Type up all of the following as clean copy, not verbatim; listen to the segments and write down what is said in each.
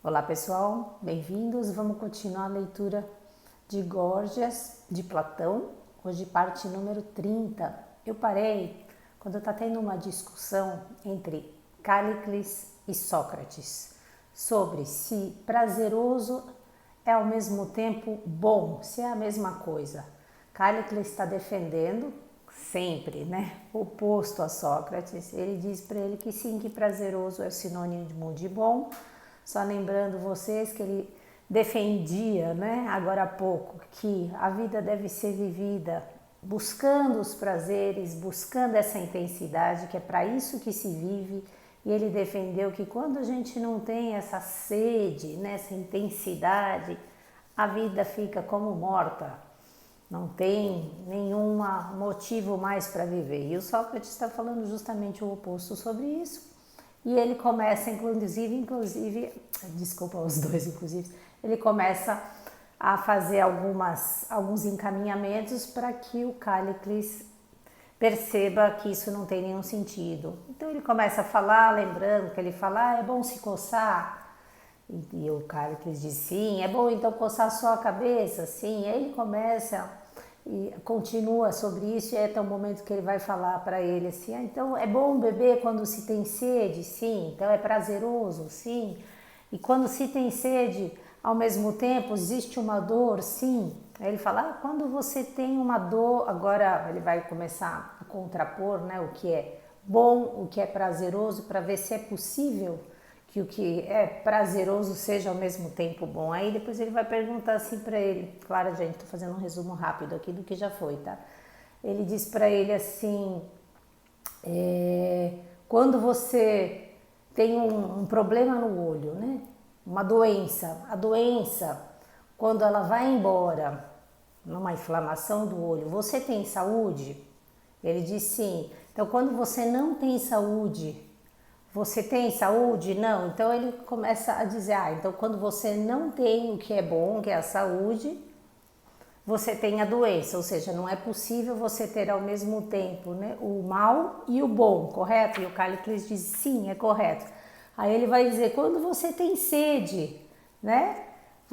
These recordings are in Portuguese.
Olá pessoal, bem-vindos. Vamos continuar a leitura de Górgias, de Platão, hoje parte número 30. Eu parei quando está tendo uma discussão entre Cállicles e Sócrates sobre se prazeroso é ao mesmo tempo bom, se é a mesma coisa. Cállicles está defendendo sempre, o oposto a Sócrates. Ele diz para ele que sim, que prazeroso é sinônimo de bom. Só lembrando vocês que ele defendia, agora há pouco, que a vida deve ser vivida buscando os prazeres, buscando essa intensidade, que é para isso que se vive. E ele defendeu que quando a gente não tem essa sede, essa intensidade, a vida fica como morta. Não tem nenhum motivo mais para viver. E o Sócrates está falando justamente o oposto sobre isso. E ele começa, inclusive, desculpa os dois, inclusive, ele começa a fazer alguns encaminhamentos para que o Cállicles perceba que isso não tem nenhum sentido. Então ele começa a falar, lembrando que ele fala, é bom se coçar. E o Cállicles diz, sim, é bom então coçar só a cabeça, sim. Aí ele começa e continua sobre isso, e é até o momento que ele vai falar para ele assim, então é bom beber quando se tem sede, sim, então é prazeroso, sim, e quando se tem sede, ao mesmo tempo existe uma dor, sim. Aí ele fala, quando você tem uma dor, agora ele vai começar a contrapor, o que é bom, o que é prazeroso, para ver se é possível que o que é prazeroso seja ao mesmo tempo bom. Aí depois ele vai perguntar assim para ele, claro, gente, tô fazendo um resumo rápido aqui do que já foi, tá? Ele diz para ele assim, quando você tem um problema no olho, uma doença, a doença, quando ela vai embora, numa inflamação do olho, você tem saúde? Ele diz sim. Então, quando você não tem saúde, você tem saúde? Não. Então ele começa a dizer, então quando você não tem o que é bom, que é a saúde, você tem a doença, ou seja, não é possível você ter ao mesmo tempo, o mal e o bom, correto? E o Cállicles diz, sim, é correto. Aí ele vai dizer, quando você tem sede,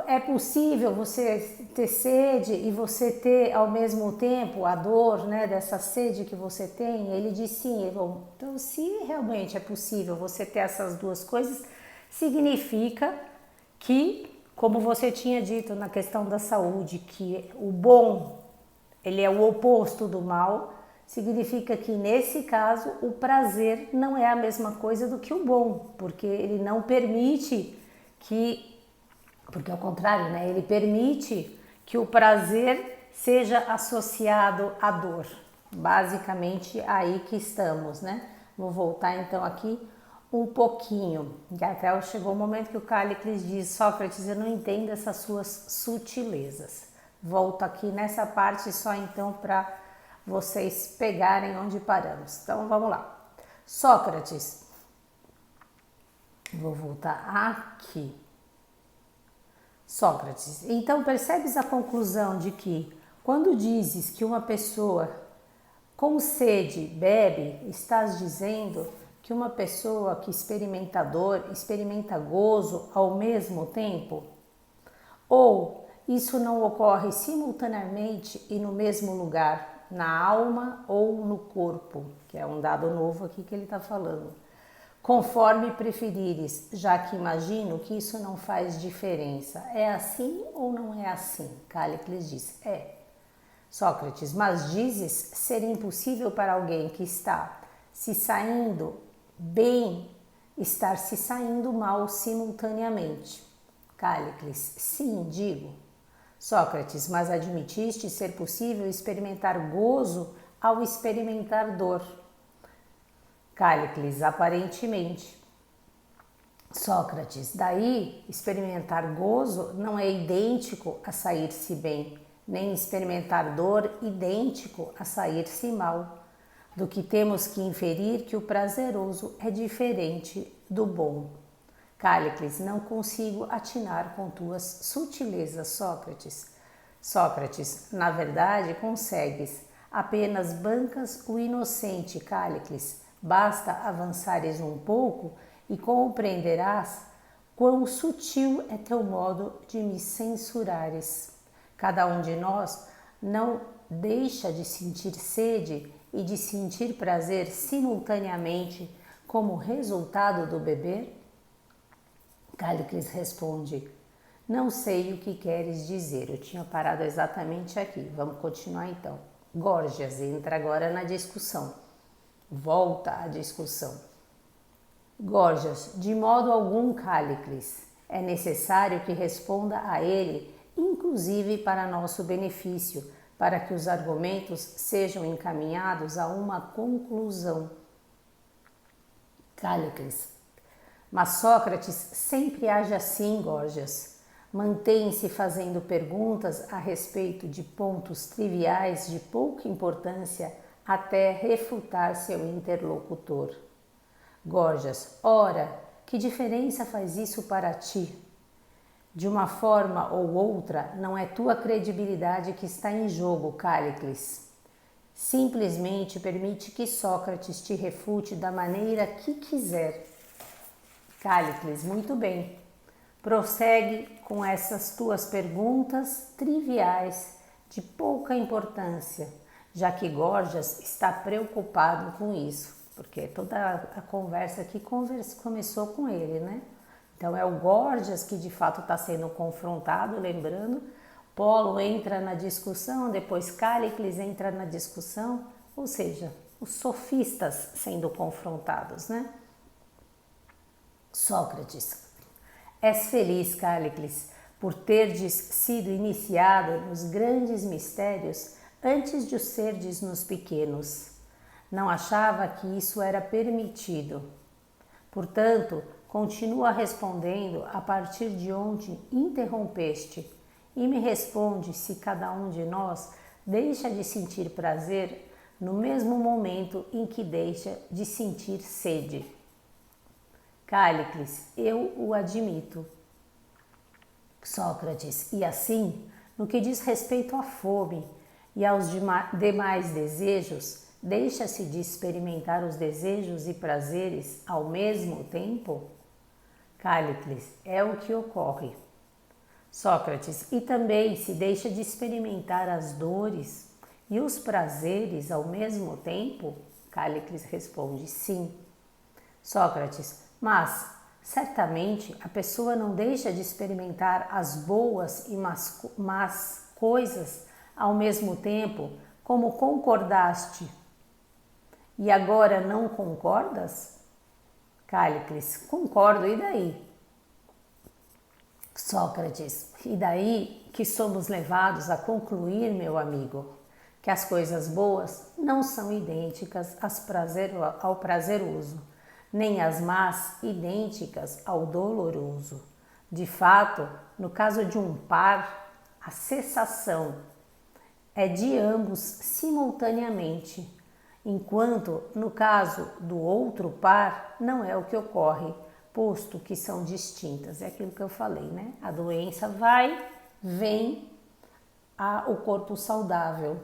é possível você ter sede e você ter ao mesmo tempo a dor, dessa sede que você tem? Ele diz sim. Bom, então se realmente é possível você ter essas duas coisas, significa que, como você tinha dito na questão da saúde, que o bom, ele é o oposto do mal, significa que nesse caso o prazer não é a mesma coisa do que o bom, porque ele não permite porque ao contrário, ele permite que o prazer seja associado à dor. Basicamente aí que estamos, Vou voltar então aqui um pouquinho. Até chegou o momento que o Cállicles diz, Sócrates, eu não entendo essas suas sutilezas. Volto aqui nessa parte só então para vocês pegarem onde paramos. Então vamos lá. Sócrates, vou voltar aqui. Sócrates, então percebes a conclusão de que, quando dizes que uma pessoa com sede bebe, estás dizendo que uma pessoa que experimenta dor, experimenta gozo ao mesmo tempo? Ou isso não ocorre simultaneamente e no mesmo lugar, na alma ou no corpo? Que é um dado novo aqui que ele está falando. Conforme preferires, já que imagino que isso não faz diferença. É assim ou não é assim? Cállicles diz, é. Sócrates, mas dizes ser impossível para alguém que está se saindo bem, estar se saindo mal simultaneamente. Cállicles, sim, digo. Sócrates, mas admitiste ser possível experimentar gozo ao experimentar dor. Cállicles, aparentemente. Sócrates, daí experimentar gozo não é idêntico a sair-se bem, nem experimentar dor idêntico a sair-se mal, do que temos que inferir que o prazeroso é diferente do bom. Cállicles, não consigo atinar com tuas sutilezas, Sócrates. Sócrates, na verdade consegues, apenas bancas o inocente, Cállicles. Basta avançares um pouco e compreenderás Quão sutil é teu modo de me censurares. Cada um de nós não deixa de sentir sede e de sentir prazer simultaneamente como resultado do beber? Cállicles responde: não sei o que queres dizer. Eu tinha parado exatamente aqui. Vamos continuar então. Górgias entra agora na discussão. Volta à discussão. Górgias, de modo algum, Cállicles. É necessário que responda a ele, inclusive para nosso benefício, para que os argumentos sejam encaminhados a uma conclusão. Cállicles. Mas Sócrates sempre age assim, Górgias. Mantém-se fazendo perguntas a respeito de pontos triviais de pouca importância até refutar seu interlocutor. Górgias, ora, que diferença faz isso para ti? De uma forma ou outra, não é tua credibilidade que está em jogo, Cállicles. Simplesmente permite que Sócrates te refute da maneira que quiser. Cállicles, muito bem. Prossegue com essas tuas perguntas triviais, de pouca importância, já que Górgias está preocupado com isso, porque toda a conversa aqui começou com ele, né? Então é o Górgias que de fato está sendo confrontado, lembrando. Polo entra na discussão, depois Cállicles entra na discussão, ou seja, os sofistas sendo confrontados, né? Sócrates. És feliz, Cállicles, por terdes sido iniciado nos grandes mistérios antes de o serdes nos pequenos. Não achava que isso era permitido. Portanto, continua respondendo a partir de onde interrompeste e me responde se cada um de nós deixa de sentir prazer no mesmo momento em que deixa de sentir sede. Cállicles, eu o admito. Sócrates, e assim, no que diz respeito à fome e aos demais desejos, deixa-se de experimentar os desejos e prazeres ao mesmo tempo? Cállicles, é o que ocorre. Sócrates, e também se deixa de experimentar as dores e os prazeres ao mesmo tempo? Cállicles responde, sim. Sócrates, mas certamente a pessoa não deixa de experimentar as boas e más coisas ao mesmo tempo, como concordaste. E agora não concordas? Cállicles, concordo, e daí? Sócrates, e daí que somos levados a concluir, meu amigo, que as coisas boas não são idênticas ao prazeroso, nem as más idênticas ao doloroso. De fato, no caso de um par, a cessação é de ambos simultaneamente, enquanto no caso do outro par não é o que ocorre, posto que são distintas. É aquilo que eu falei, né? A doença vai, vem o corpo saudável,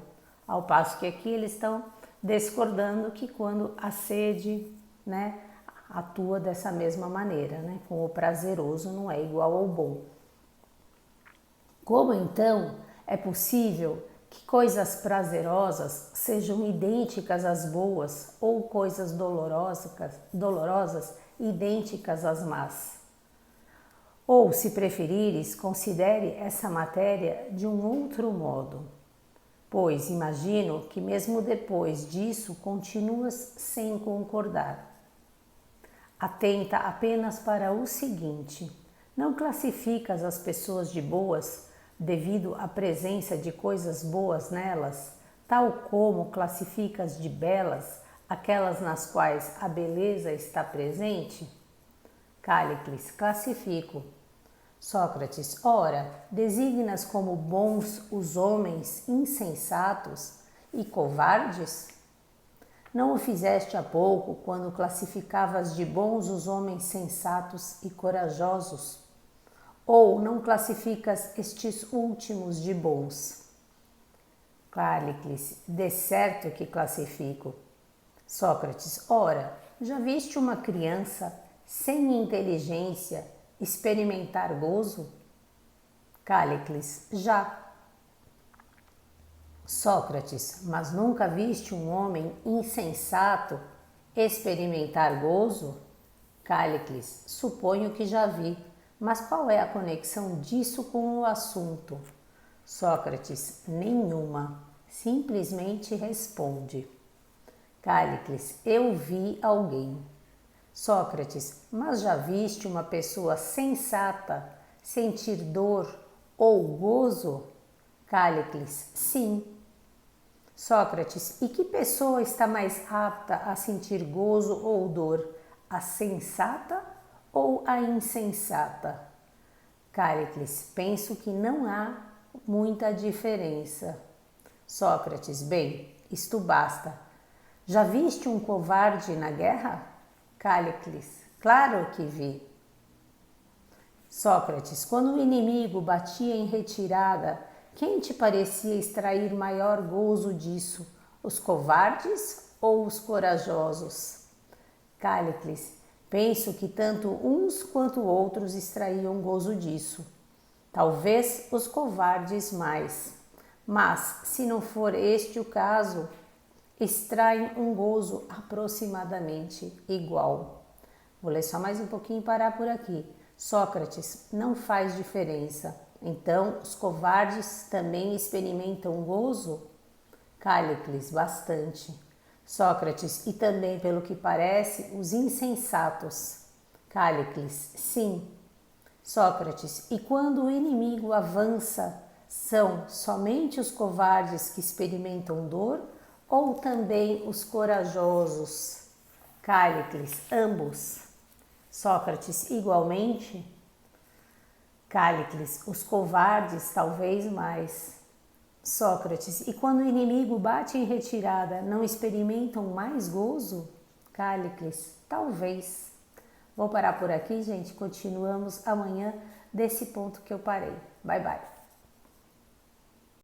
ao passo que aqui eles estão discordando que quando a sede, né, atua dessa mesma maneira, né? Com o prazeroso não é igual ao bom. Como então é possível que coisas prazerosas sejam idênticas às boas ou coisas dolorosas idênticas às más? Ou, se preferires, considere essa matéria de um outro modo, pois imagino que mesmo depois disso continuas sem concordar. Atenta apenas para o seguinte: não classificas as pessoas de boas devido à presença de coisas boas nelas, tal como classificas de belas aquelas nas quais a beleza está presente? Cállicles, classifico. Sócrates, ora, designas como bons os homens insensatos e covardes? Não o fizeste há pouco, quando classificavas de bons os homens sensatos e corajosos? Ou não classificas estes últimos de bons? Cállicles, de certo que classifico. Sócrates, ora, já viste uma criança sem inteligência experimentar gozo? Cállicles: já. Sócrates: mas nunca viste um homem insensato experimentar gozo? Cállicles: suponho que já vi, mas qual é a conexão disso com o assunto? Sócrates: nenhuma. Simplesmente responde. Cállicles: eu vi alguém. Sócrates: mas já viste uma pessoa sensata sentir dor ou gozo? Cállicles: sim. Sócrates: e que pessoa está mais apta a sentir gozo ou dor? A sensata ou a insensata? Cállicles: penso que não há muita diferença. Sócrates: bem, isto basta. Já viste um covarde na guerra? Cállicles: claro que vi. Sócrates: quando o inimigo batia em retirada, quem te parecia extrair maior gozo disso? Os covardes ou os corajosos? Cállicles: penso que tanto uns quanto outros extraíam gozo disso. Talvez os covardes mais. Mas, se não for este o caso, extraem um gozo aproximadamente igual. Vou ler só mais um pouquinho e parar por aqui. Sócrates: não faz diferença. Então, os covardes também experimentam gozo? Cállicles: bastante. Sócrates: e também, pelo que parece, os insensatos? Cállicles: sim. Sócrates: e quando o inimigo avança, são somente os covardes que experimentam dor ou também os corajosos? Cállicles: ambos. Sócrates: igualmente? Cállicles: os covardes talvez mais. Sócrates: e quando o inimigo bate em retirada, não experimentam mais gozo? Cállicles: talvez. Vou parar por aqui, gente. Continuamos amanhã desse ponto que eu parei. Bye, bye.